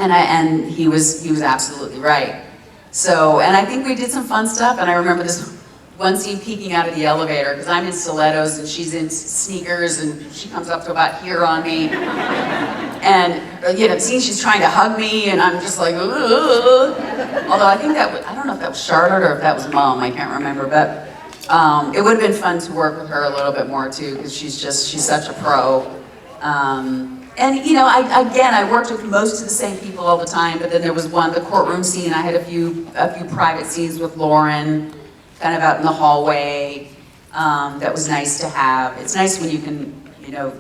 And he was absolutely right. So, and I think we did some fun stuff, and I remember this one scene peeking out of the elevator, because I'm in stilettos and she's in sneakers, and she comes up to about here on me. And you know, the scene she's trying to hug me, and I'm just like, ugh. Although I think that was, I don't know if that was Charlotte or if that was Mom, I can't remember, but it would have been fun to work with her a little bit more too, because she's such a pro. And you know, I worked with most of the same people all the time, but then there was the courtroom scene, I had a few private scenes with Lauren, kind of out in the hallway, that was nice to have. It's nice when you can, you know,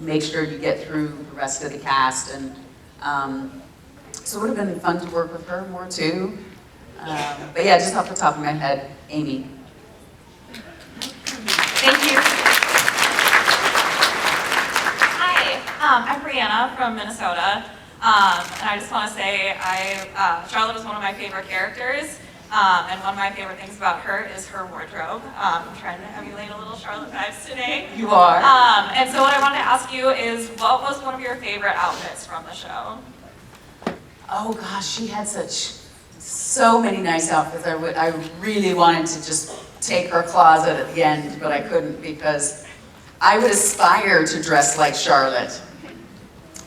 make sure you get through the rest of the cast, and so it would have been fun to work with her more too. But yeah, just off the top of my head, Amy. Thank you. I'm Brianna from Minnesota, and I just want to say Charlotte was one of my favorite characters, and one of my favorite things about her is her wardrobe. I'm trying to emulate a little Charlotte vibes today. You are. And so what I wanted to ask you is, what was one of your favorite outfits from the show? Oh gosh, she had so many nice outfits. I really wanted to just take her closet at the end, but I couldn't, because I would aspire to dress like Charlotte.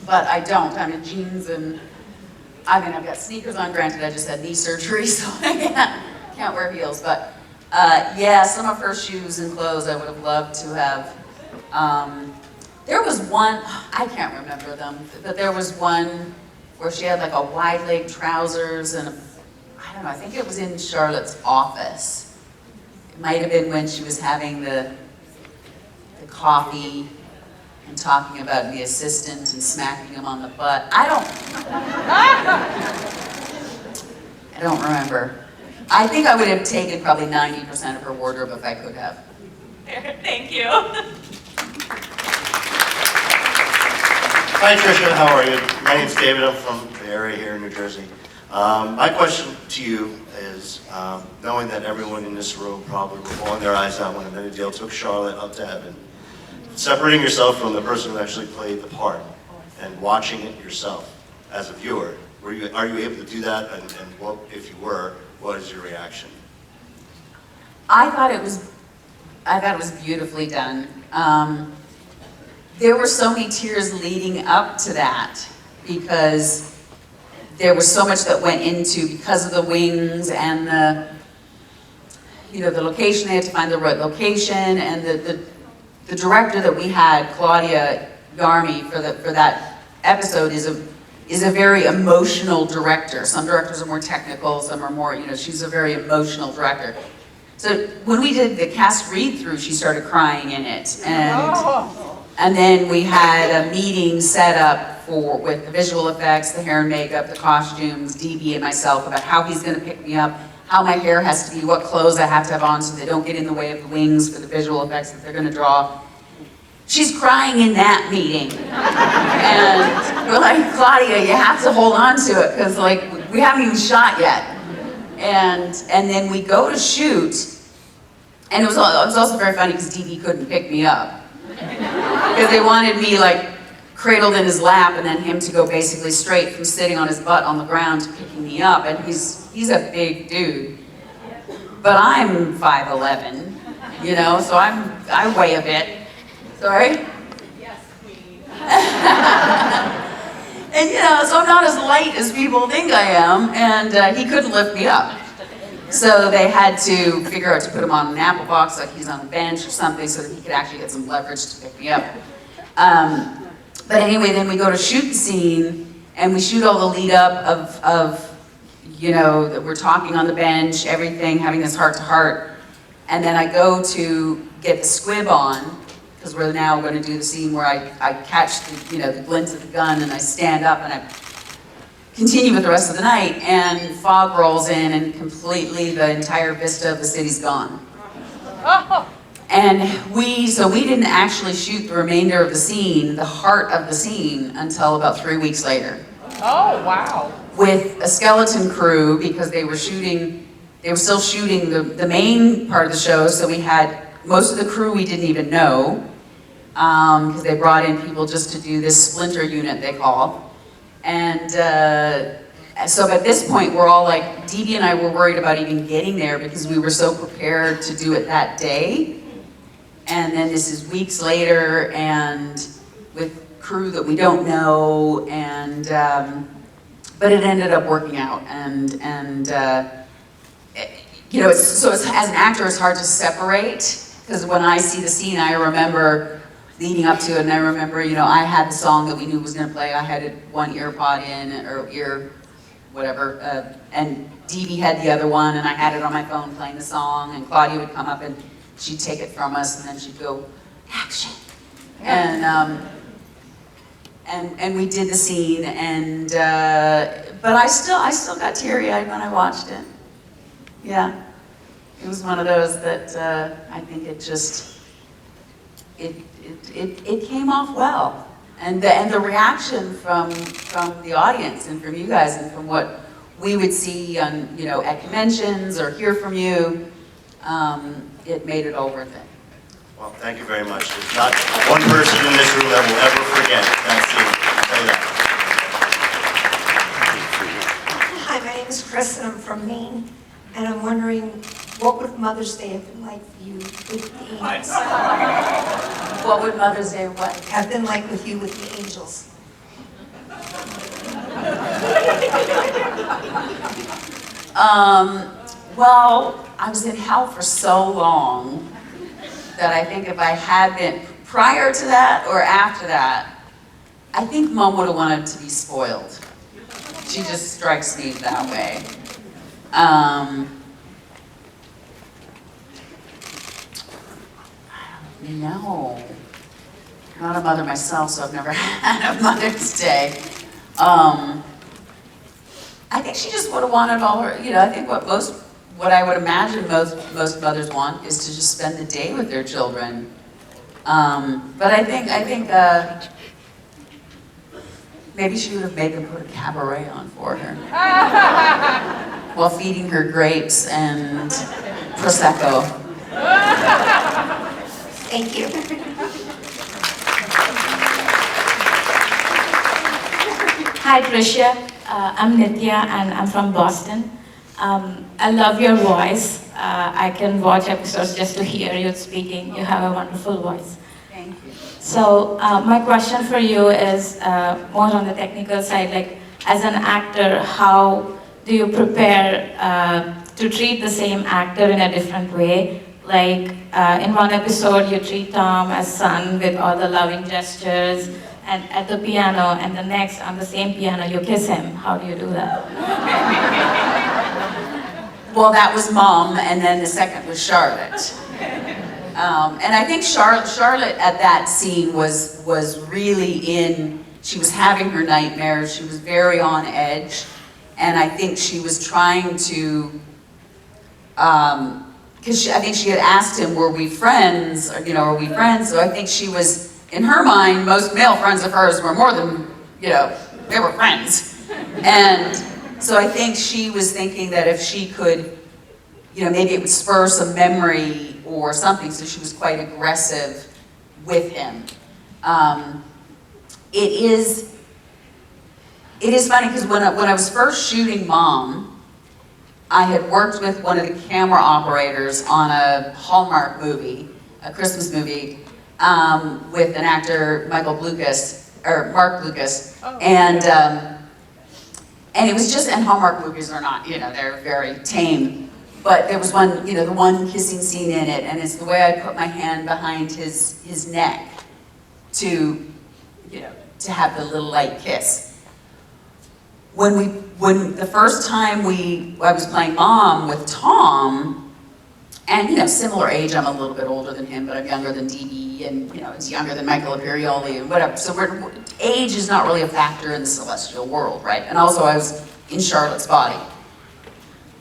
But I don't. I'm in jeans, and I mean, I've got sneakers on. Granted, I just had knee surgery, so I can't wear heels. But yeah, some of her shoes and clothes I would have loved to have. There was one, I can't remember them, but there was one where she had like a wide leg trousers, and I don't know, I think it was in Charlotte's office. It might have been when she was having the coffee and talking about the assistant and smacking him on the butt. I don't remember. I think I would have taken probably 90% of her wardrobe if I could have. Thank you. Hi Tricia, how are you? My name's David, I'm from the area here in New Jersey. My question to you is, knowing that everyone in this room probably were pulling their eyes out when Amenadiel took Charlotte up to heaven, separating yourself from the person who actually played the part and watching it yourself as a viewer, are you able to do that, and what, if you were, what is your reaction? I thought it was beautifully done. There were so many tears leading up to that, because there was so much that went into, because of the wings and the location. They had to find the right location, and the director that we had, Claudia Garmy, for that episode is a very emotional director. Some directors are more technical, some are more, she's a very emotional director. So when we did the cast read-through, she started crying in it, and then we had a meeting set up with the visual effects, the hair and makeup, the costumes, DB and myself, about how he's going to pick me up, how my hair has to be, what clothes I have to have on so they don't get in the way of the wings for the visual effects that they're going to draw. She's crying in that meeting. And we're like, Claudia, you have to hold on to it, because like, we haven't even shot yet. And then we go to shoot, and it was also very funny because DB couldn't pick me up. Because they wanted me like cradled in his lap, and then him to go basically straight from sitting on his butt on the ground to picking me up. And he's a big dude, but I'm 5'11", so I weigh a bit. Sorry? Yes, queen. And so I'm not as light as people think I am, and he couldn't lift me up. So they had to figure out to put him on an apple box, like he's on a bench or something, so that he could actually get some leverage to pick me up. But anyway, then we go to shoot the scene, and we shoot all the lead up of that we're talking on the bench, everything, having this heart-to-heart. And then I go to get the squib on, because we're now going to do the scene where I catch the glint of the gun, and I stand up and I continue with the rest of the night, and fog rolls in, and completely the entire vista of the city's gone. And we didn't actually shoot the remainder of the scene, the heart of the scene, until about 3 weeks later. Oh, wow. With a skeleton crew, because they were still shooting the main part of the show, so we had most of the crew we didn't even know, because they brought in people just to do this splinter unit, they call. And so at this point, we're all like, Dee Dee and I were worried about even getting there because we were so prepared to do it that day. And then this is weeks later, and with crew that we don't know, and but it ended up working out. And you know, as an actor, it's hard to separate, because when I see the scene, I remember leading up to it, and I remember, you know, I had the song that we knew was going to play. I had one ear pod in, or ear, whatever, and Dee Dee had the other one, and I had it on my phone playing the song, and Claudia would come up and she'd take it from us, and then she'd go, action. And we did the scene, and but I still got teary-eyed when I watched it. Yeah, it was one of those that I think it just it came off well, and the reaction from the audience and from you guys and from what we would see on, you know, at conventions or hear from you, it made it all worth it. Well, thank you very much. There's not one person in this room that will ever forget that scene. I'll tell you that. Hi, my name is Chris, and I'm from Maine. And I'm wondering, what would Mother's Day have been like for you with the angels? What would Mother's Day what? Have been like with you with the angels? Well, I was in hell for so long that I think if I had been prior to that or after that, I think Mom would have wanted to be spoiled. She just strikes me that way. I don't know. I'm not a mother myself, so I've never had a Mother's Day. I think she just would have wanted all her, you know, I think what I would imagine most mothers want is to just spend the day with their children. But I think maybe she would have made them put a cabaret on for her while feeding her grapes and Prosecco. Thank you. Hi, Tricia. I'm Nitya, and I'm from Boston. I love your voice. I can watch episodes just to hear you speaking. You have a wonderful voice. Thank you. So my question for you is more on the technical side. Like, as an actor, how do you prepare to treat the same actor in a different way? Like, in one episode, you treat Tom as son with all the loving gestures, and at the piano, and the next, on the same piano, you kiss him. How do you do that? Well, that was Mom, and then the second was Charlotte. And I think Charlotte at that scene was really she was having her nightmares, she was very on edge, and I think she was trying to, because I think she had asked him, were we friends, or, you know, are we friends? So I think she was, in her mind, most male friends of hers were more than, you know, they were friends. And so I think she was thinking that if she could, you know, maybe it would spur some memory or something, so she was quite aggressive with him. It is funny, because when I was first shooting Mom, I had worked with one of the camera operators on a Hallmark movie, a Christmas movie, with an actor, Mark Lucas, and it was just, and Hallmark movies are not, you know, they're very tame, but there was one, you know, the one kissing scene in it, and it's the way I put my hand behind his neck to, you know, to have the little light kiss. When the first time I was playing Mom with Tom, and, you know, similar age, I'm a little bit older than him, but I'm younger than Dee Dee, and, you know, he's younger than Michael Imperioli, and whatever. So age is not really a factor in the celestial world, right? And also, I was in Charlotte's body.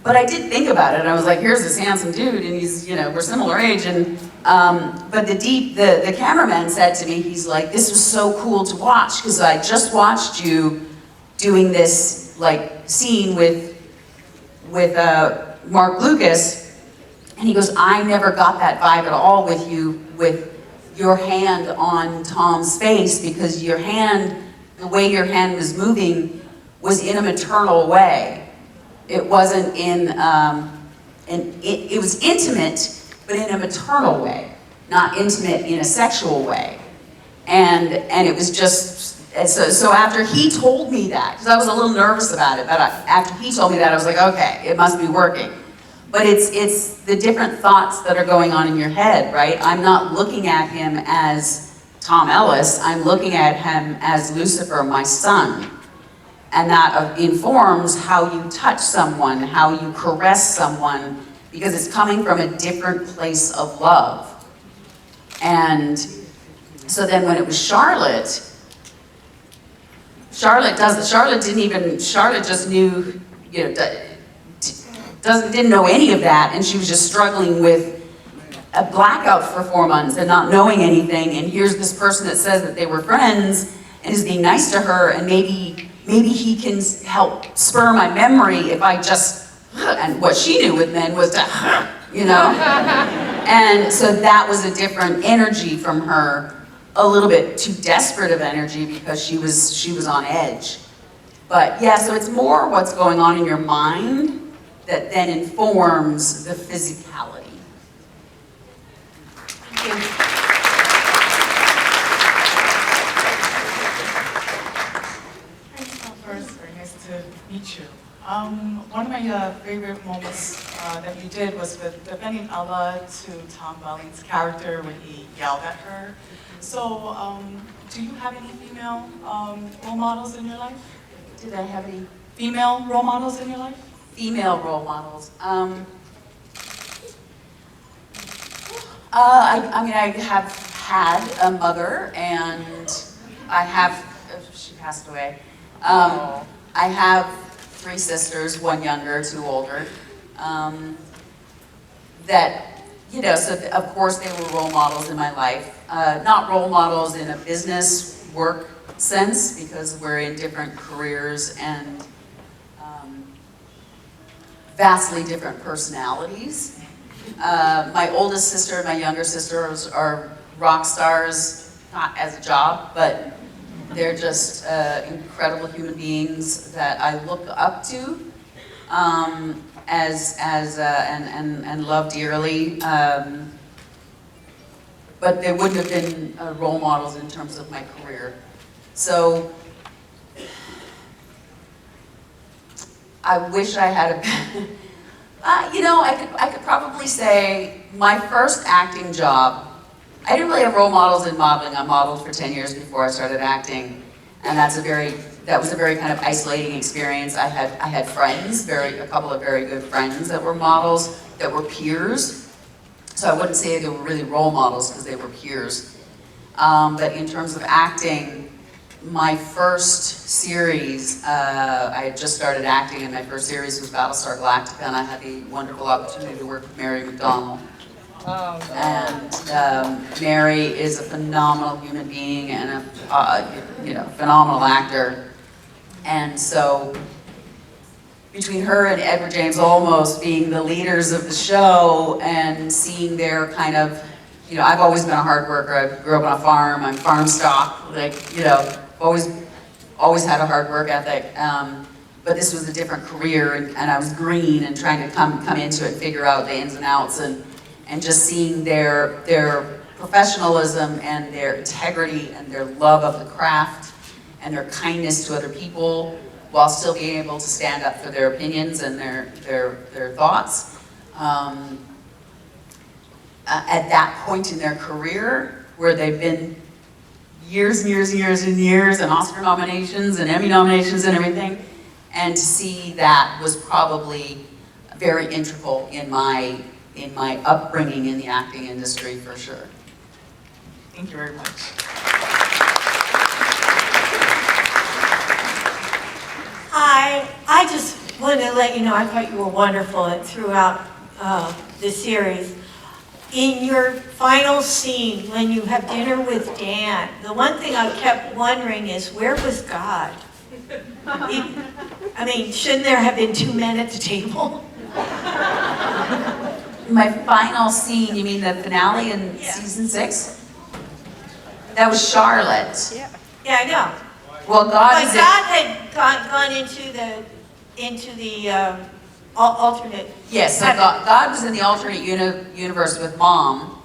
But I did think about it, and I was like, here's this handsome dude, and he's, you know, we're similar age, and, but the cameraman said to me, he's like, this was so cool to watch, because I just watched you doing this, like, scene with Mark Lucas, and he goes, I never got that vibe at all with you, with your hand on Tom's face, because your hand the way your hand was moving was in a maternal way. It wasn't it was intimate, but in a maternal way, not intimate in a sexual way. And it was just, so after he told me that, because I was a little nervous about it, but after he told me that, I was like, okay, it must be working. But it's the different thoughts that are going on in your head, right? I'm not looking at him as Tom Ellis, I'm looking at him as Lucifer, my son. And that informs how you touch someone, how you caress someone, because it's coming from a different place of love. And so then when it was Charlotte just knew, didn't know any of that, and she was just struggling with a blackout for 4 months and not knowing anything, and here's this person that says that they were friends and is being nice to her, and maybe he can help spur my memory if I just, and what she knew with men was to, and so that was a different energy from her, a little bit too desperate of energy because she was on edge. But yeah, so it's more what's going on in your mind that then informs the physicality. Thank you. First, very nice to meet you. One of my favorite moments that you did was with defending Ella to Tom Welling's character when he yelled at her. So, do you have any female role models in your life? Did I have any Female role models in your life? female role models? I have had a mother, and I have, she passed away. I have 3 sisters, 1 younger, 2 older, that, so of course they were role models in my life. Not role models in a business work sense, because we're in different careers and vastly different personalities. My oldest sister and my younger sisters are rock stars, not as a job, but they're just incredible human beings that I look up to and love dearly. But they wouldn't have been role models in terms of my career. So I wish I had I could probably say my first acting job, I didn't really have role models in modeling. I modeled for 10 years before I started acting, and that was a very kind of isolating experience. I had friends, a couple of very good friends that were models, that were peers. So I wouldn't say they were really role models because they were peers. But in terms of acting, my first series, I had just started acting, and my first series was Battlestar Galactica, and I had the wonderful opportunity to work with Mary McDonnell. And Mary is a phenomenal human being and a phenomenal actor. And so between her and Edward James Olmos being the leaders of the show and seeing their kind of, I've always been a hard worker. I grew up on a farm. I'm farm stock, always had a hard work ethic. But this was a different career, and I was green and trying to come into it and figure out the ins and outs, and just seeing their professionalism and their integrity and their love of the craft and their kindness to other people while still being able to stand up for their opinions and their thoughts. At that point in their career, where they've been years and years and years and years, and Oscar nominations and Emmy nominations and everything, and to see that was probably very integral in my upbringing in the acting industry, for sure. Thank you very much. Hi, I just wanted to let you know I thought you were wonderful throughout the series. In your final scene, when you have dinner with Dan, the one thing I kept wondering is, where was God? Shouldn't there have been 2 men at the table? My final scene, you mean the finale in season 6? That was Charlotte. Yeah, I know. Well, God is But God had gone into the alternate. yes, so God was in the alternate universe with Mom,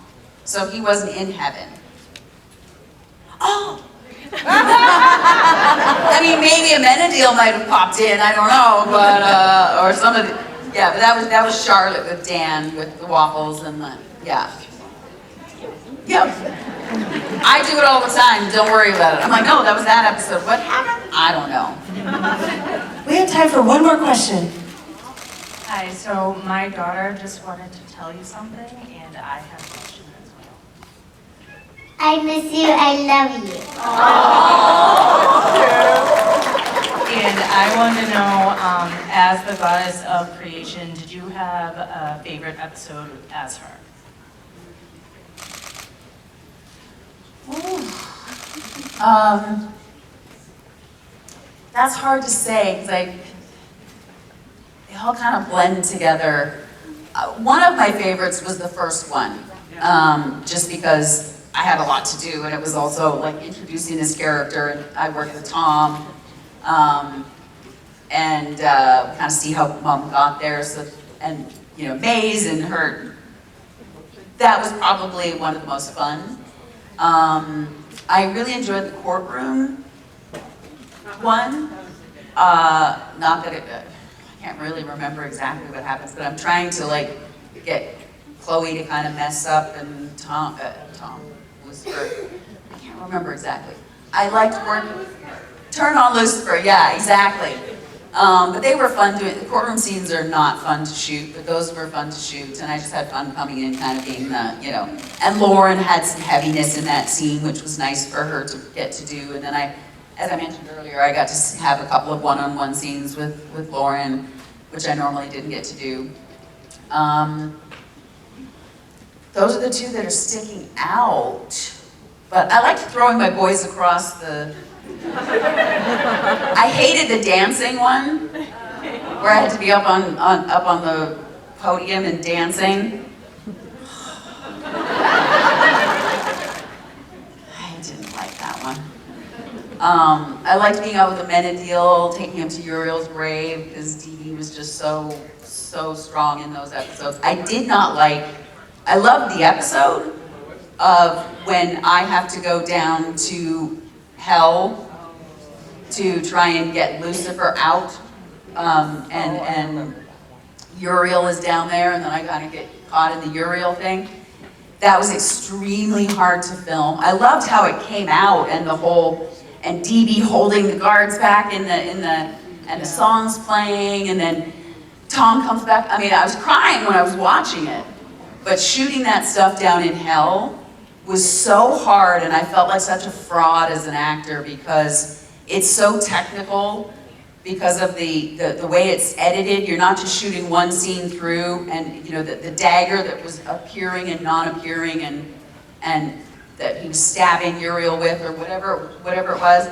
so he wasn't in heaven. Oh, I mean, maybe a Menadil might have popped in, I don't know, but, or some of the, yeah, but that was Charlotte with Dan with the waffles and the, yeah. Yep. I do it all the time, don't worry about it. I'm like, no, that was that episode. What happened? I don't know. We have time for one more question. Hi, so my daughter just wanted to tell you something, and I have a question as well. I miss you, I love you. And I want to know, as the goddess of creation, did you have a favorite episode as her? That's hard to say, because they all kind of blend together. One of my favorites was the first one, just because I had a lot to do, and it was also like introducing this character, and I worked with Tom, and kind of see how Mom got there, so, and you know, Maze and her, that was probably one of the most fun. I really enjoyed the courtroom one. Not that I can't really remember exactly what happens, but I'm trying to like get Chloe to kind of mess up, and Tom Lucifer. I can't remember exactly. I liked working. Turn on Lucifer. Yeah, exactly. But they were fun doing. The courtroom scenes are not fun to shoot, but those were fun to shoot, and I just had fun coming in, kind of being the, you know. And Lauren had some heaviness in that scene, which was nice for her to get to do. And then as I mentioned earlier, I got to have a couple of one-on-one scenes with Lauren, which I normally didn't get to do. Those are the two that are sticking out. But I liked throwing my boys across the... I hated the dancing one, where I had to be up on the podium and dancing. I didn't like that one. I liked being out with the Menadil, taking him to Uriel's grave, because Dee Dee was just so strong in those episodes. I loved the episode of when I have to go down to hell to try and get Lucifer out, and Uriel is down there, and then I kind of get caught in the Uriel thing. That was extremely hard to film. I loved how it came out, and the whole, and DB holding the guards back and the songs playing, and then Tom comes back. I mean, I was crying when I was watching it, but shooting that stuff down in hell was so hard, and I felt like such a fraud as an actor, because it's so technical because of the way it's edited. You're not just shooting one scene through, and you know, the dagger that was appearing and non-appearing, and that he was stabbing Uriel with, or whatever it was.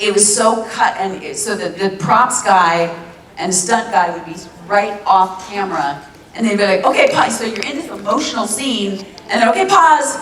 It was so cut, and so the props guy and stunt guy would be right off camera, and they'd be like, okay, pause, so you're in this emotional scene, and then, okay, pause,